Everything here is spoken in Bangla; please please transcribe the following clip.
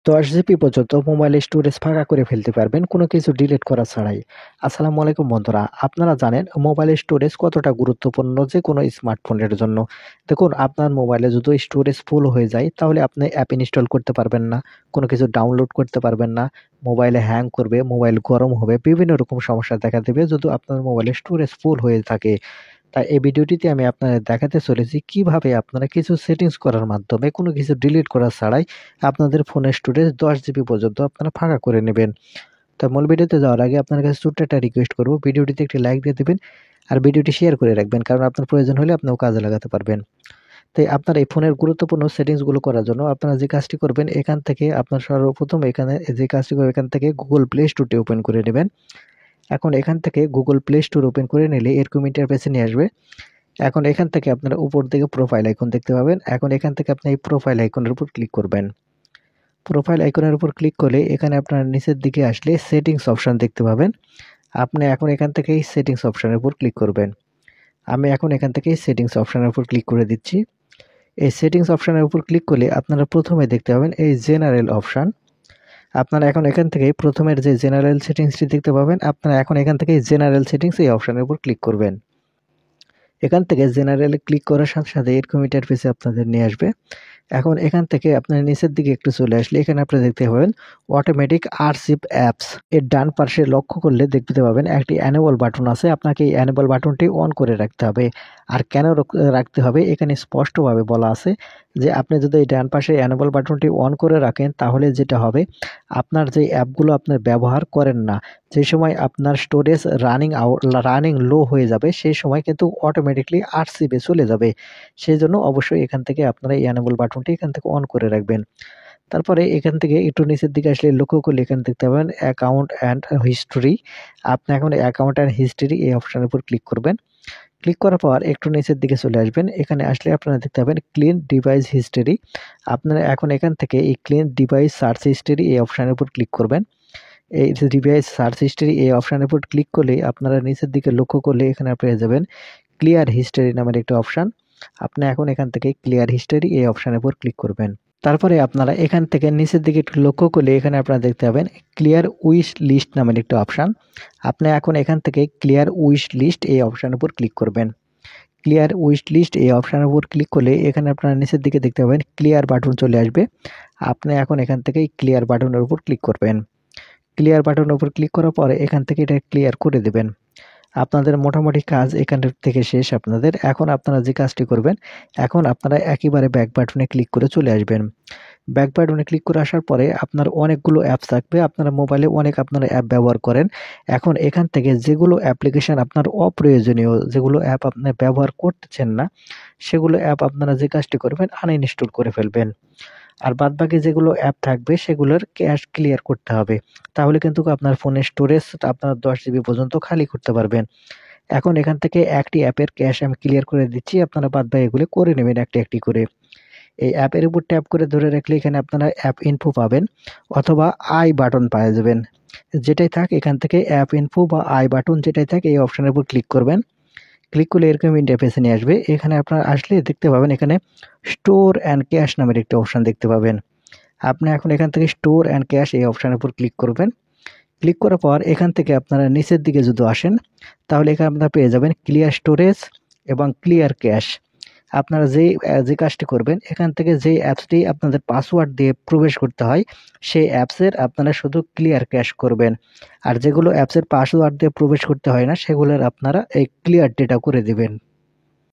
10 জিবি পর্যন্ত মোবাইলের স্টোরেজ ফাঁকা করে ফেলতে পারবেন কোনো কিছু ডিলিট করা ছাড়াই। আসসালামু আলাইকুম বন্ধুরা। আপনারা জানেন মোবাইলের স্টোরেজ কতটা গুরুত্বপূর্ণ যেকোনো স্মার্টফোনের জন্য। দেখুন আপনার মোবাইলে যদি স্টোরেজ ফুল হয়ে যায় তাহলে আপনি অ্যাপ ইনস্টল করতে পারবেন না, কোনো কিছু ডাউনলোড করতে পারবেন না, মোবাইলে হ্যাং করবে, মোবাইল গরম হবে, বিভিন্ন রকম সমস্যা দেখা দেবে যদি আপনার মোবাইলের স্টোরেজ ফুল হয়ে থাকে। তাই এই ভিডিওটিতে আমি আপনাদের দেখাতে চলেছি কিভাবে আপনারা কিছু সেটিংস করার মাধ্যমে কোনো কিছু ডিলিট করা ছাড়াই আপনাদের ফোনের স্টোরেজ 10 জিবি পর্যন্ত আপনারা ফাঁকা করে নেবেন। তো মূল ভিডিওতে যাওয়ার আগে আপনার কাছে ছোট্ট একটা রিকোয়েস্ট করব, ভিডিওটিতে একটি লাইক দিয়ে দিবেন আর ভিডিওটি শেয়ার করে রাখবেন, কারণ আপনার প্রয়োজন হলে আপনিও কাজে লাগাতে পারবেন। তাই আপনার এই ফোনের গুরুত্বপূর্ণ সেটিংসগুলো করার জন্য আপনারা যে কাজটি করবেন, এখান থেকে আপনার সর্বপ্রথম এখানে যে কাজটি করবেন, এখান থেকে গুগল প্লে স্টোরটি ওপেন করে নেবেন। এখন এখান থেকে গুগল প্লে স্টোর ওপেন করে নিলে এরকম ইন্টারফেসে নিয়ে আসবে। এখন এখান থেকে আপনারা উপর দিকে প্রোফাইল আইকন দেখতে পাবেন। এখন এখান থেকে আপনি এই প্রোফাইল আইকনের উপর ক্লিক করবেন। প্রোফাইল আইকনের উপর ক্লিক করলে এখানে আপনার নিচের দিকে আসলে সেটিংস অপশন দেখতে পাবেন। আপনি এখন এখান থেকে এই সেটিংস অপশনের উপর ক্লিক করবেন। আমি এখন এখান থেকে এই সেটিংস অপশনের উপর ক্লিক করে দিচ্ছি। এই সেটিংস অপশনের উপর ক্লিক করলে আপনারা প্রথমে দেখতে পাবেন এই জেনারেল অপশন। আপনারা এখন এখান থেকে প্রথমের যে জেনারেল সেটিংসটি দেখতে পাবেন, আপনারা এখন এখান থেকে জেনারেল সেটিংস এই অপশনের উপর ক্লিক করবেন। এখান থেকে জেনারেলে ক্লিক করার সাথে সাথে এরকম ইন্টারফেসে আপনাদের নিয়ে আসবে। এখন এখান থেকে আপনার নিচের দিকে একটু চলে আসলে এখানে আপনারা দেখতে পাবেন অটোমেটিক আর্চিভ অ্যাপস। এর ডান পাশে লক্ষ্য করলে দেখতে পাবেন একটি এনেবল বাটন আছে। আপনাকে এই এনেবল বাটনটি অন করে রাখতে হবে। আর কেন রাখতে হবে এখানে স্পষ্টভাবে বলা আছে যে আপনি যদি এই ডান পাশে এনেবল বাটনটি অন করে রাখেন তাহলে যেটা হবে, আপনার যে অ্যাপগুলো আপনার ব্যবহার করেন না, যে সময় আপনার স্টোরেজ রানিং লো হয়ে যাবে সেই সময় কিন্তু অটোমেটিকলি আর্চিভে চলে যাবে। সেজন্য অবশ্যই এখান থেকে আপনারা এই এনেবল বাটনটি এখান থেকে অন করে রাখবেন। তারপরে এখান থেকে একটু নিচের দিকে আসলে লক্ষ্য করলে এখানে দেখতে পাবেন অ্যাকাউন্ট অ্যান্ড হিস্টরি। আপনি এখন অ্যাকাউন্ট অ্যান্ড হিস্টরি এই অপশনের উপর ক্লিক করবেন। ক্লিক করার পর একটু নিচের দিকে চলে আসবেন। এখানে আসলে আপনারা দেখতে পাবেন ক্লিন ডিভাইস হিস্টরি। আপনারা এখন এখান থেকে এই ক্লিন ডিভাইস সার্চ হিস্টরি এই অপশনের উপর ক্লিক করবেন। এই যে ডিভাইস সার্চ হিস্টরি এই অপশনের উপর ক্লিক করলে আপনারা নিচের দিকে লক্ষ্য করলে এখানে পেয়ে যাবেন ক্লিয়ার হিস্টরি নামের একটা অপশন। আপনি এখন এখান থেকে ক্লিয়ার হিস্টরি এই অপশনের উপর ক্লিক করবেন। তারপরে আপনারা এখান থেকে নিচের দিকে একটু লক্ষ্য করলে এখানে আপনারা দেখতে পাবেন ক্লিয়ার উইশ লিস্ট নামের একটা অপশন। আপনি এখন এখান থেকে ক্লিয়ার উইশ লিস্ট এই অপশনের উপর ক্লিক করবেন। ক্লিয়ার উইশ লিস্ট এই অপশনের উপর ক্লিক করলে এখানে আপনারা নিচের দিকে দেখতে পাবেন ক্লিয়ার বাটন চলে আসবে। আপনি এখন এখান থেকে ক্লিয়ার বাটনের উপর ক্লিক করবেন। ক্লিয়ার বাটনের উপর ক্লিক করার পরে এখান থেকে এটা ক্লিয়ার করে দেবেন। আপনাদের মোটামুটি কাজ এখান থেকে শেষ আপনাদের। এখন আপনারা যে কাজটি করবেন, এখন আপনারা একেবারে ব্যাক বাটনে ক্লিক করে চলে আসবেন। ব্যাক বাটনে ক্লিক করে আসার পরে আপনার অনেকগুলো অ্যাপস থাকবে। আপনারা মোবাইলে অনেক আপনারা অ্যাপ ব্যবহার করেন। এখন এখান থেকে যেগুলো অ্যাপ্লিকেশন আপনার অপ্রয়োজনীয়, যেগুলো অ্যাপ আপনি ব্যবহার করতেছেন না, সেগুলো অ্যাপ আপনারা যে কাজটি করবেন আনইনস্টল করে ফেলবেন। আর বাদবাকি যেগুলো অ্যাপ থাকবে সেগুলোর ক্যাশ ক্লিয়ার করতে হবে। তাহলে কিন্তু আপনার ফোনের স্টোরেজ আপনার 10 জিবি পর্যন্ত খালি করতে পারবেন। এখন এখান থেকে একটি অ্যাপের ক্যাশ আমি ক্লিয়ার করে দিচ্ছি। আপনারা বাদবাকি এগুলো করে নেবেন একটি, একটি করে। এই অ্যাপের উপর ট্যাপ করে ধরে রাখলে এখানে আপনারা অ্যাপ ইনফো পাবেন অথবা আই বাটন পেয়ে যাবেন। যেটাই থাক এখান থেকে অ্যাপ ইনফো বা আই বাটন যেটাই থাক এই অপশনের উপর ক্লিক করবেন। ক্লিক করলে এরকম ইন্টারফেসে নিয়ে আসবে। এখানে আপনারা আসলে দেখতে পাবেন এখানে স্টোর অ্যান্ড ক্যাশ নামের একটি অপশন দেখতে পাবেন। আপনি এখন এখান থেকে স্টোর অ্যান্ড ক্যাশ এই অপশনের উপর ক্লিক করবেন। ক্লিক করার পর এখান থেকে আপনারা নিচের দিকে যদি আসেন তাহলে এখানে আপনারা পেয়ে যাবেন ক্লিয়ার স্টোরেজ এবং ক্লিয়ার ক্যাশ। আপনারা যে কাজটি করবেন এখান থেকে যে অ্যাপসটি আপনাদের পাসওয়ার্ড দিয়ে প্রবেশ করতে হয় সেই অ্যাপসের আপনারা শুধু ক্লিয়ার ক্যাশ করবেন। আর যেগুলো অ্যাপসের পাসওয়ার্ড দিয়ে প্রবেশ করতে হয় না সেগুলোর আপনারা এই ক্লিয়ার ডেটা করে দিবেন।